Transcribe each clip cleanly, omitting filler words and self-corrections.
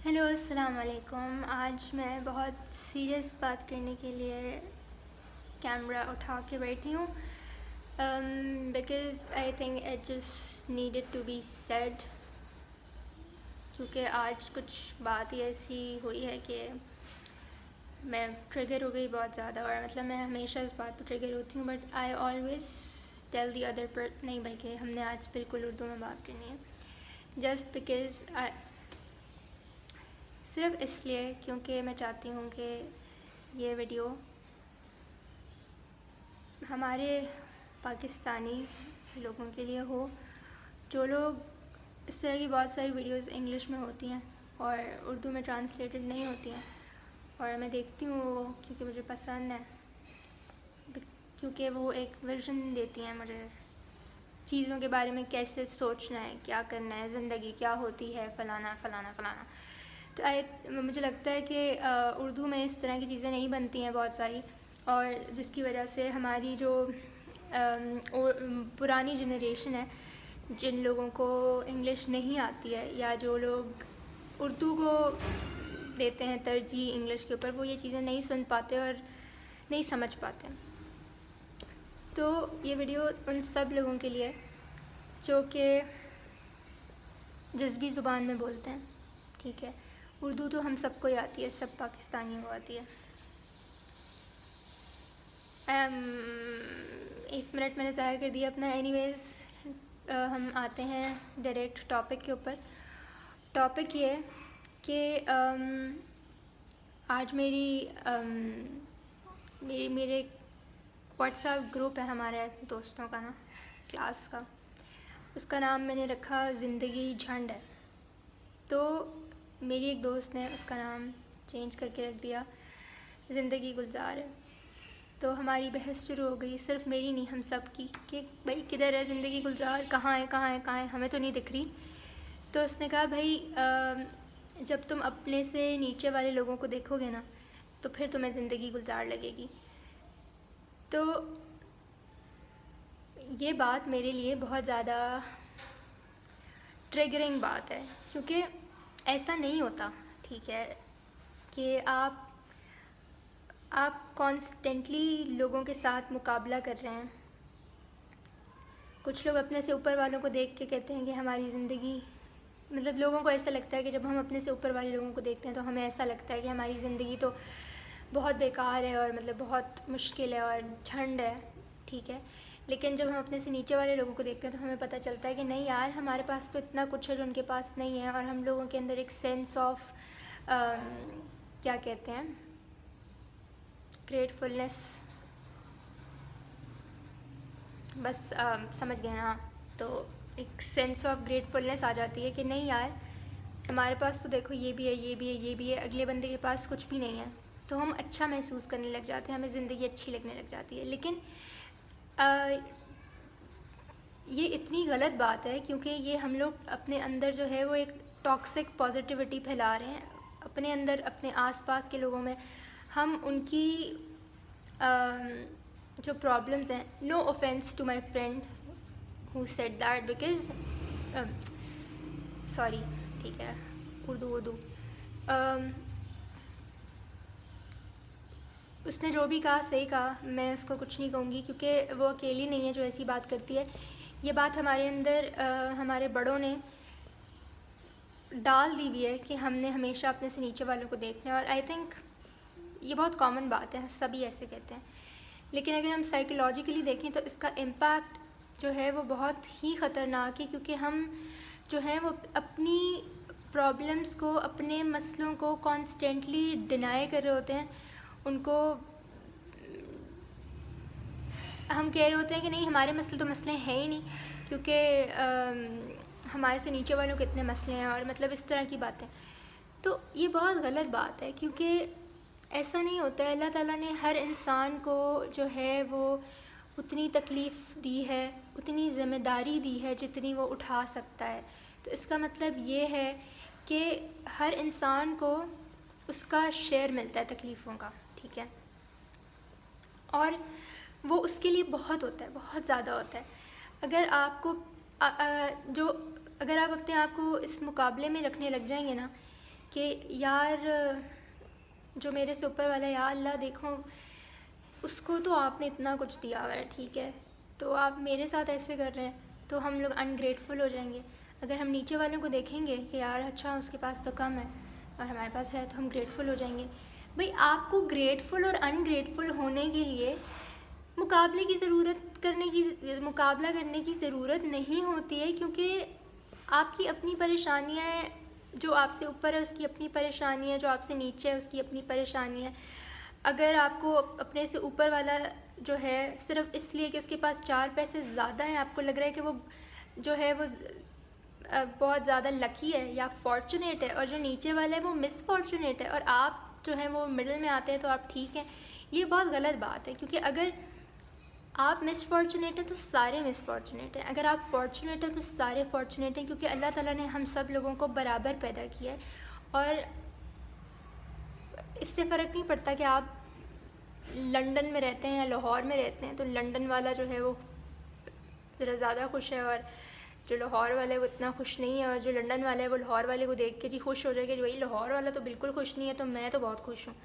Hello السلام علیکم. آج میں بہت سیریس بات کرنے کے لیے کیمرہ اٹھا کے بیٹھی ہوں because I think it just needed to be said. کیونکہ آج کچھ بات ہی ایسی ہوئی ہے کہ میں ٹریگر ہو گئی بہت زیادہ. اور مطلب میں ہمیشہ اس بات پہ ٹریگر ہوتی ہوں but I always tell the other پر نہیں, بلکہ ہم نے آج بالکل اردو میں بات کرنی ہے جسٹ بیکاز صرف اس لیے کیونکہ میں چاہتی ہوں کہ یہ ویڈیو ہمارے پاکستانی لوگوں کے لیے ہو, جو لوگ اس طرح کی بہت ساری ویڈیوز انگلش میں ہوتی ہیں اور اردو میں ٹرانسلیٹڈ نہیں ہوتی ہیں, اور میں دیکھتی ہوں وہ کیونکہ مجھے پسند ہے, کیونکہ وہ ایک ورژن دیتی ہیں مجھے چیزوں کے بارے میں, کیسے سوچنا ہے, کیا کرنا ہے, زندگی کیا ہوتی ہے, فلانا فلانا فلانا. تو مجھے لگتا ہے کہ اردو میں اس طرح کی چیزیں نہیں بنتی ہیں بہت ساری, اور جس کی وجہ سے ہماری جو پرانی جنریشن ہے, جن لوگوں کو انگلش نہیں آتی ہے یا جو لوگ اردو کو دیتے ہیں ترجیح انگلش کے اوپر, وہ یہ چیزیں نہیں سن پاتے اور نہیں سمجھ پاتے. تو یہ ویڈیو ان سب لوگوں کے لیے جو کہ جذبی زبان میں بولتے ہیں, ٹھیک ہے. اردو تو ہم سب کو ہی آتی ہے, سب پاکستانیوں کو آتی ہے. ایک منٹ میں نے ضائع کر دیا اپنا. اینی ویز ہم آتے ہیں ڈائریکٹ ٹاپک کے اوپر. ٹاپک یہ کہ آج میرے واٹس ایپ گروپ ہے ہمارے دوستوں کا نا, کلاس کا, اس کا نام میں نے رکھا زندگی جھنڈ ہے. تو میری ایک دوست نے اس کا نام چینج کر کے رکھ دیا زندگی گلزار ہے. تو ہماری بحث شروع ہو گئی, صرف میری نہیں ہم سب کی, کہ بھائی کدھر ہے زندگی گلزار, کہاں ہے کہاں ہے کہاں ہے, ہمیں تو نہیں دکھ رہی. تو اس نے کہا بھائی جب تم اپنے سے نیچے والے لوگوں کو دیکھو گے نا تو پھر تمہیں زندگی گلزار لگے گی. تو یہ بات میرے لیے بہت زیادہ ٹریگرنگ بات ہے, کیونکہ ایسا نہیں ہوتا, ٹھیک ہے, کہ آپ کانسٹنٹلی لوگوں کے ساتھ مقابلہ کر رہے ہیں. کچھ لوگ اپنے سے اوپر والوں کو دیکھ کے کہتے ہیں کہ ہماری زندگی, مطلب لوگوں کو ایسا لگتا ہے کہ جب ہم اپنے سے اوپر والے لوگوں کو دیکھتے ہیں تو ہمیں ایسا لگتا ہے کہ ہماری زندگی تو بہت بیکار ہے اور مطلب بہت مشکل ہے اور جھنڈ ہے, ٹھیک ہے. لیکن جب ہم اپنے سے نیچے والے لوگوں کو دیکھتے ہیں تو ہمیں پتہ چلتا ہے کہ نہیں یار, ہمارے پاس تو اتنا کچھ ہے جو ان کے پاس نہیں ہے, اور ہم لوگوں کے اندر ایک سینس آف کیا کہتے ہیں, گریٹفلنس, بس سمجھ گئے نا. تو ایک سینس آف گریٹفلنس آ جاتی ہے کہ نہیں یار, ہمارے پاس تو دیکھو یہ بھی ہے, یہ بھی ہے, یہ بھی ہے, اگلے بندے کے پاس کچھ بھی نہیں ہے. تو ہم اچھا محسوس کرنے لگ جاتے ہیں, ہمیں زندگی اچھی لگنے لگ جاتی ہے. لیکن یہ اتنی غلط بات ہے, کیونکہ یہ ہم لوگ اپنے اندر جو ہے وہ ایک ٹاکسک پازیٹیوٹی پھیلا رہے ہیں اپنے اندر, اپنے آس پاس کے لوگوں میں. ہم ان کی جو پرابلمز ہیں, no offence to my friend who said that, because sorry, ٹھیک ہے, اردو اس نے جو بھی کہا صحیح کہا, میں اس کو کچھ نہیں کہوں گی, کیونکہ وہ اکیلی نہیں ہے جو ایسی بات کرتی ہے. یہ بات ہمارے اندر ہمارے بڑوں نے ڈال دی ہوئی ہے کہ ہم نے ہمیشہ اپنے سے نیچے والوں کو دیکھنا ہے, اور آئی تھنک یہ بہت کامن بات ہے, سبھی ایسے کہتے ہیں. لیکن اگر ہم سائیکولوجیکلی دیکھیں تو اس کا امپیکٹ جو ہے وہ بہت ہی خطرناک ہے, کیونکہ ہم جو ہیں وہ اپنی پرابلمس کو, اپنے مسئلوں کو کانسٹنٹلی ڈینائی کر رہے ہوتے ہیں. ان کو ہم کہہ رہے ہوتے ہیں کہ نہیں ہمارے مسئلے تو مسئلے ہیں ہی نہیں, کیونکہ ہمارے سے نیچے والوں کے اتنے مسئلے ہیں, اور مطلب اس طرح کی باتیں. تو یہ بہت غلط بات ہے, کیونکہ ایسا نہیں ہوتا ہے. اللہ تعالیٰ نے ہر انسان کو جو ہے وہ اتنی تکلیف دی ہے, اتنی ذمہ داری دی ہے جتنی وہ اٹھا سکتا ہے. تو اس کا مطلب یہ ہے کہ ہر انسان کو اس کا شیئر ملتا ہے تکلیفوں کا, ٹھیک ہے, اور وہ اس کے لیے بہت ہوتا ہے, بہت زیادہ ہوتا ہے. اگر آپ کو اگر آپ اپنے آپ کو اس مقابلے میں رکھنے لگ جائیں گے نا کہ یار جو میرے سے اوپر والا ہے، یا اللہ دیکھو اس کو تو آپ نے اتنا کچھ دیا ہوا ہے، ٹھیک ہے، تو آپ میرے ساتھ ایسے کر رہے ہیں، تو ہم لوگ انگریٹفل ہو جائیں گے۔ اگر ہم نیچے والوں کو دیکھیں گے کہ یار اچھا اس کے پاس تو کم ہے اور ہمارے پاس ہے، تو ہم گریٹفل ہو جائیں گے۔ بھئی آپ کو گریٹفل اور انگریٹفل ہونے کے لیے مقابلہ کرنے کی ضرورت نہیں ہوتی ہے، کیونکہ آپ کی اپنی پریشانیاں ہیں، جو آپ سے اوپر ہے اس کی اپنی پریشانی ہے، جو آپ سے نیچے ہے اس کی اپنی پریشانی ہے۔ اگر آپ کو اپنے سے اوپر والا جو ہے صرف اس لیے کہ اس کے پاس 4 پیسے زیادہ ہیں، آپ کو لگ رہا ہے کہ وہ جو ہے وہ بہت زیادہ لکی ہے یا فارچونیٹ ہے، اور جو نیچے والا ہے وہ مس فارچونیٹ ہے، اور آپ جو ہیں وہ مڈل میں آتے ہیں تو آپ ٹھیک ہیں، یہ بہت غلط بات ہے۔ کیونکہ اگر آپ مس فارچونیٹ ہیں تو سارے مس فارچونیٹ ہیں، اگر آپ فارچونیٹ ہیں تو سارے فارچونیٹ ہیں، کیونکہ اللہ تعالیٰ نے ہم سب لوگوں کو برابر پیدا کیا ہے، اور اس سے فرق نہیں پڑتا کہ آپ لنڈن میں رہتے ہیں یا لاہور میں رہتے ہیں، تو لنڈن والا جو ہے وہ ذرا زیادہ خوش ہے، اور جو لاہور والا ہے وہ اتنا خوش نہیں ہے، اور جو لنڈن والا ہے وہ لاہور والے کو دیکھ کے جی خوش ہو جائے کہ وہی لاہور والا تو بالکل خوش نہیں ہے، تو میں تو بہت خوش ہوں،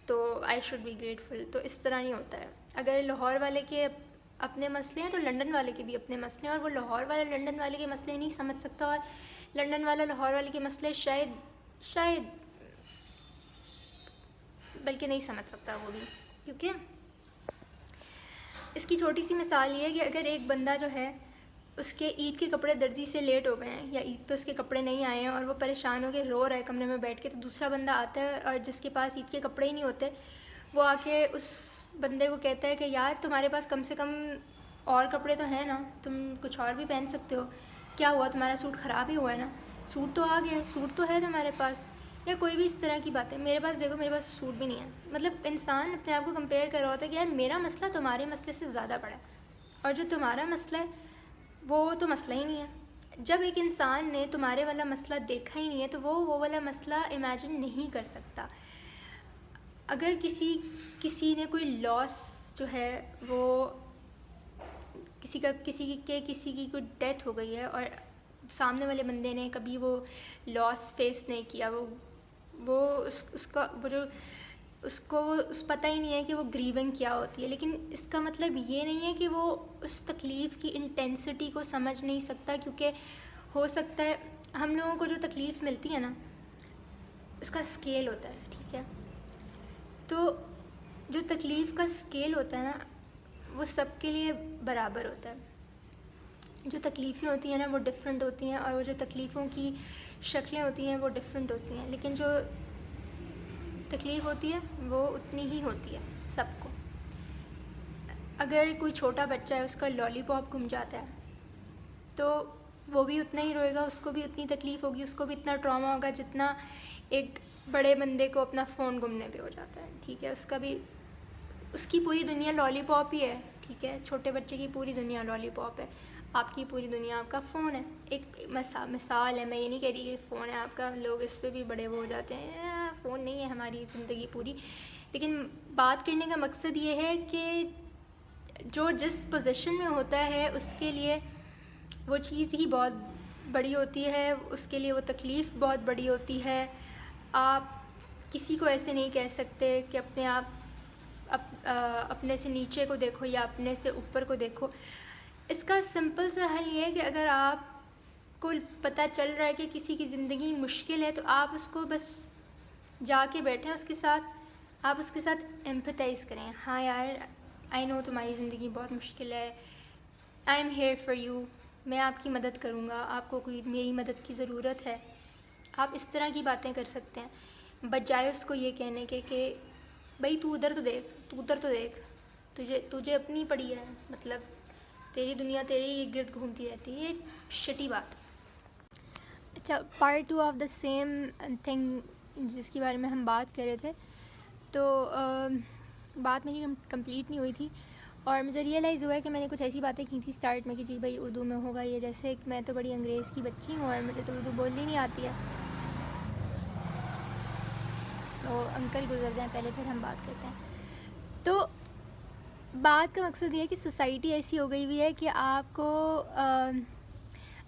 تو آئی شوڈ بی گریٹفل۔ تو اس طرح نہیں ہوتا ہے۔ اگر لاہور والے کے اپنے مسئلے ہیں تو لنڈن والے کے بھی اپنے مسئلے ہیں، اور وہ لاہور والا لنڈن والے کے مسئلے نہیں سمجھ سکتا، اور لنڈن والا لاہور والے کے مسئلے شاید بلکہ نہیں سمجھ سکتا وہ بھی۔ کیونکہ اس کی چھوٹی سی مثال یہ ہے کہ اگر ایک بندہ جو ہے اس کے عید کے کپڑے درزی سے لیٹ ہو گئے ہیں، یا عید پہ اس کے کپڑے نہیں آئے ہیں اور وہ پریشان ہو کے رو رہا ہے کمرے میں بیٹھ کے، تو دوسرا بندہ آتا ہے اور جس کے پاس عید کے کپڑے ہی نہیں ہوتے، وہ آ کے اس بندے کو کہتا ہے کہ یار تمہارے پاس کم سے کم اور کپڑے تو ہیں نا، تم کچھ اور بھی پہن سکتے ہو، کیا ہوا تمہارا سوٹ خراب ہی ہوا ہے نا، سوٹ تو آ گیا ہے، سوٹ تو ہے تمہارے پاس، یا کوئی بھی اس طرح کی بات ہے، میرے پاس دیکھو میرے پاس سوٹ بھی نہیں ہے۔ مطلب انسان اپنے آپ کو کمپیئر کر رہا ہوتا ہے کہ یار میرا مسئلہ تمہارے مسئلے سے زیادہ بڑا ہے، اور جو تمہارا مسئلہ ہے وہ تو مسئلہ ہی نہیں ہے۔ جب ایک انسان نے تمہارے والا مسئلہ دیکھا ہی نہیں ہے تو وہ والا مسئلہ امیجن نہیں کر سکتا۔ اگر کسی نے کوئی لاس جو ہے وہ کسی کی کوئی ڈیتھ ہو گئی ہے، اور سامنے والے بندے نے کبھی وہ لاس فیس نہیں کیا، اس کو پتہ ہی نہیں ہے کہ وہ گریونگ کیا ہوتی ہے، لیکن اس کا مطلب یہ نہیں ہے کہ وہ اس تکلیف کی انٹینسٹی کو سمجھ نہیں سکتا، کیونکہ ہو سکتا ہے ہم لوگوں کو جو تکلیف ملتی ہے نا اس کا اسکیل ہوتا ہے، ٹھیک ہے، تو جو تکلیف کا اسکیل ہوتا ہے نا وہ سب کے لیے برابر ہوتا ہے۔ جو تکلیفیں ہوتی ہیں نا وہ ڈفرینٹ ہوتی ہیں، اور وہ جو تکلیفوں کی شکلیں ہوتی ہیں وہ ڈفرینٹ ہوتی ہیں، لیکن جو تکلیف ہوتی ہے وہ اتنی ہی ہوتی ہے سب کو۔ اگر کوئی چھوٹا بچہ ہے اس کا لالی پاپ گم جاتا ہے تو وہ بھی اتنا ہی روئے گا، اس کو بھی اتنی تکلیف ہوگی، اس کو بھی اتنا ٹراما ہوگا جتنا ایک بڑے بندے کو اپنا فون گمنے پہ ہو جاتا ہے، ٹھیک ہے، اس کی پوری دنیا لالی پاپ ہی ہے، ٹھیک ہے، چھوٹے بچے کی پوری دنیا لالی پاپ ہے، آپ کی پوری دنیا آپ کا فون ہے۔ ایک مثال ہے، میں یہ نہیں کہہ رہی کہ فون ہے آپ کا، لوگ اس پہ بھی بڑے وہ ہو جاتے ہیں، فون نہیں ہے ہماری زندگی پوری، لیکن بات کرنے کا مقصد یہ ہے کہ جو جس پوزیشن میں ہوتا ہے اس کے لیے وہ چیز ہی بہت بڑی ہوتی ہے، اس کے لیے وہ تکلیف بہت بڑی ہوتی ہے۔ آپ کسی کو ایسے نہیں کہہ سکتے کہ اپنے سے نیچے کو دیکھو یا اپنے سے اوپر کو دیکھو۔ اس کا سمپل سا حل یہ ہے کہ اگر آپ کو پتہ چل رہا ہے کہ کسی کی زندگی مشکل ہے تو آپ اس کو بس جا کے بیٹھیں اس کے ساتھ، آپ اس کے ساتھ ایمپتھائز کریں، ہاں یار آئی نو تمہاری زندگی بہت مشکل ہے، I am here for you, میں آپ کی مدد کروں گا، آپ کو کوئی میری مدد کی ضرورت ہے۔ آپ اس طرح کی باتیں کر سکتے ہیں بجائے اس کو یہ کہنے کے کہ بھائی تو ادھر تو دیکھ تجھے اپنی پڑی ہے، مطلب تیری دنیا تیرے گرد گھومتی رہتی ہے، یہ شٹی بات۔ اچھا، part 2 of the same thing جس کے بارے میں ہم بات کر رہے تھے، تو بات میری کمپلیٹ نہیں ہوئی تھی، اور مجھے ریئلائز ہوا ہے کہ میں نے کچھ ایسی باتیں کی تھی اسٹارٹ میں کہ جی بھائی اردو میں ہوگا یہ، جیسے کہ میں تو بڑی انگریز کی بچی ہوں اور مجھے تو اردو بولنی نہیں آتی ہے، تو انکل گزر جائیں پہلے پھر ہم بات کرتے ہیں۔ تو بات کا مقصد یہ ہے کہ سوسائٹی ایسی ہو گئی ہوئی ہے کہ آپ کو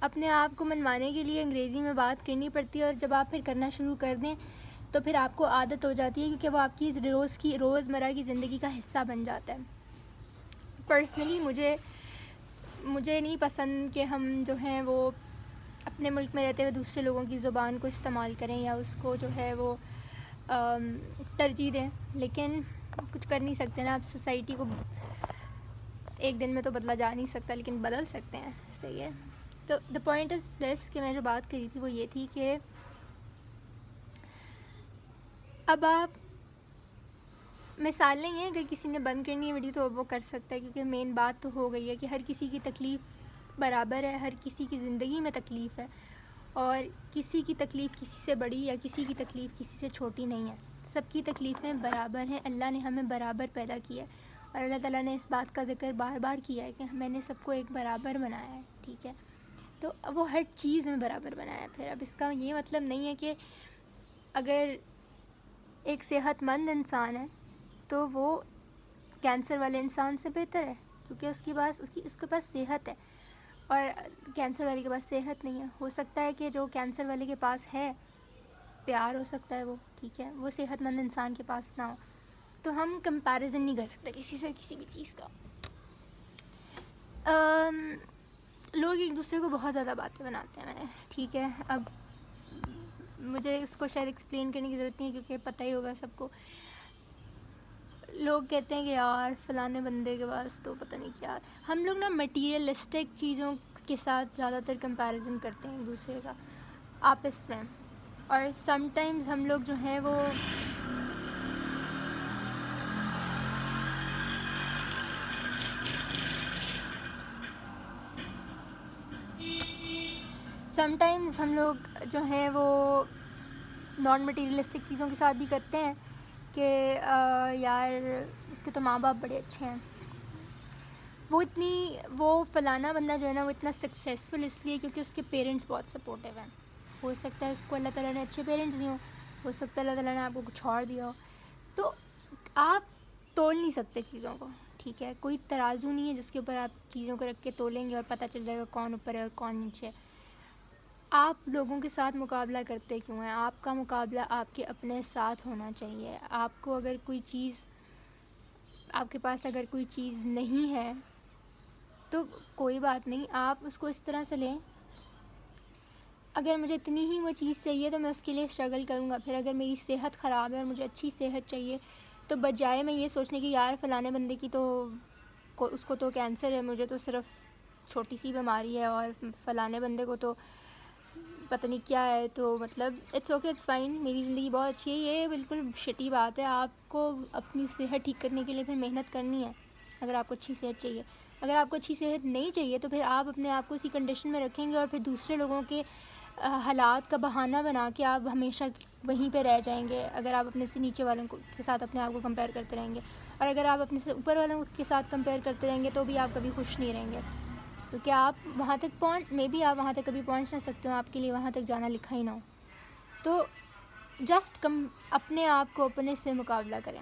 اپنے آپ کو منوانے کے لیے انگریزی میں بات کرنی پڑتی ہے، اور جب آپ پھر کرنا شروع کر دیں تو پھر آپ کو عادت ہو جاتی ہے، کیونکہ وہ آپ کی روزمرہ کی زندگی کا حصہ بن جاتا ہے۔ پرسنلی مجھے نہیں پسند کہ ہم جو ہیں وہ اپنے ملک میں رہتے ہوئے دوسرے لوگوں کی زبان کو استعمال کریں یا اس کو جو ہے وہ ترجیح دیں، لیکن کچھ کر نہیں سکتے نا، آپ سوسائٹی کو ایک دن میں تو بدلا جا نہیں سکتا، لیکن بدل سکتے ہیں، صحیح ہے۔ تو دا پوائنٹ از دس کہ میں جو بات کری تھی وہ یہ تھی کہ اب آپ مثال نہیں ہے، اگر کسی نے بند کرنی ہے ویڈیو تو وہ کر سکتا ہے، کیونکہ مین بات تو ہو گئی ہے کہ ہر کسی کی تکلیف برابر ہے، ہر کسی کی زندگی میں تکلیف ہے، اور کسی کی تکلیف کسی سے بڑی یا کسی کی تکلیف کسی سے چھوٹی نہیں ہے، سب کی تکلیفیں برابر ہیں، اللہ نے ہمیں برابر پیدا کیا ہے، اور اللہ تعالیٰ نے اس بات کا ذکر بار بار کیا ہے کہ میں نے سب کو ایک برابر بنایا ہے، ٹھیک ہے، تو وہ ہر چیز میں برابر بنایا ہے۔ پھر اب اس کا یہ مطلب نہیں ہے کہ اگر ایک صحت مند انسان ہے تو وہ کینسر والے انسان سے بہتر ہے، کیونکہ اس کے پاس صحت ہے، اور کینسر والے کے پاس صحت نہیں ہے۔ ہو سکتا ہے کہ جو کینسر والے کے پاس ہے پیار، ہو سکتا ہے وہ ٹھیک ہے، وہ صحت مند انسان کے پاس نہ ہو، تو ہم کمپیریزن نہیں کر سکتے کسی سے کسی بھی چیز کا۔ لوگ ایک دوسرے کو بہت زیادہ باتیں بناتے ہیں، ٹھیک ہے، اب مجھے اس کو شاید ایکسپلین کرنے کی ضرورت نہیں ہے کیونکہ پتہ ہی ہوگا سب کو۔ لوگ کہتے ہیں کہ یار فلانے بندے کے پاس تو پتہ نہیں کیا، ہم لوگ نا مٹیریلسٹک چیزوں کے ساتھ زیادہ تر کمپیریزن کرتے ہیں ایک دوسرے کا آپس میں، اور سم ٹائمز ہم لوگ جو ہیں وہ نان مٹیریلسٹک چیزوں کے ساتھ بھی کرتے ہیں کہ یار اس کے تو ماں باپ بڑے اچھے ہیں، وہ فلانا بندہ جو ہے نا وہ اتنا سکسیزفل اس لیے کیونکہ اس کے پیرنٹس بہت سپورٹیو ہیں، ہو سکتا ہے اس کو اللہ تعالیٰ نے اچھے پیرنٹس دیے ہوں، ہو سکتا ہے اللہ تعالیٰ نے آپ کو کچھ اور دیا ہو، تو آپ تول نہیں سکتے چیزوں کو، ٹھیک ہے، کوئی ترازو نہیں ہے جس کے اوپر آپ چیزوں کو رکھ کے تولیں گے اور پتہ چل جائے گا کون اوپر ہے اور کون نیچے ہے۔ آپ لوگوں کے ساتھ مقابلہ کرتے کیوں ہیں؟ آپ کا مقابلہ آپ کے اپنے ساتھ ہونا چاہیے۔ آپ کو اگر کوئی چیز، آپ کے پاس اگر کوئی چیز نہیں ہے تو کوئی بات نہیں، آپ اس کو اس طرح سے لیں، اگر مجھے اتنی ہی وہ چیز چاہیے تو میں اس کے لیے اسٹرگل کروں گا، پھر اگر میری صحت خراب ہے اور مجھے اچھی صحت چاہیے تو بجائے میں یہ سوچنے کی یار فلانے بندے کی تو اس کو تو کینسر ہے، مجھے تو صرف چھوٹی سی بیماری ہے، اور فلانے بندے کو تو پتہ نہیں کیا ہے، تو مطلب اٹس اوکے، اٹس فائن، میری زندگی بہت اچھی ہے، یہ بالکل شٹی بات ہے۔ آپ کو اپنی صحت ٹھیک کرنے کے لیے پھر محنت کرنی ہے اگر آپ کو اچھی صحت چاہیے۔ اگر آپ کو اچھی صحت نہیں چاہیے تو پھر آپ اپنے آپ کو اسی کنڈیشن میں رکھیں گے، اور پھر دوسرے لوگوں کے حالات کا بہانہ بنا کے آپ ہمیشہ وہیں پہ رہ جائیں گے، اگر آپ اپنے سے نیچے والوں کے ساتھ اپنے آپ کو کمپیئر کرتے رہیں گے، اور اگر آپ اپنے سے اوپر والوں کے ساتھ کمپیئر کرتے رہیں گے تو بھی آپ کبھی خوش نہیں رہیں گے، کیونکہ آپ وہاں تک آپ وہاں تک کبھی پہنچ نہ سکتے ہو، آپ کے لیے وہاں تک جانا لکھا ہی نہ ہو، تو جسٹ اپنے آپ کو اپنے سے مقابلہ کریں۔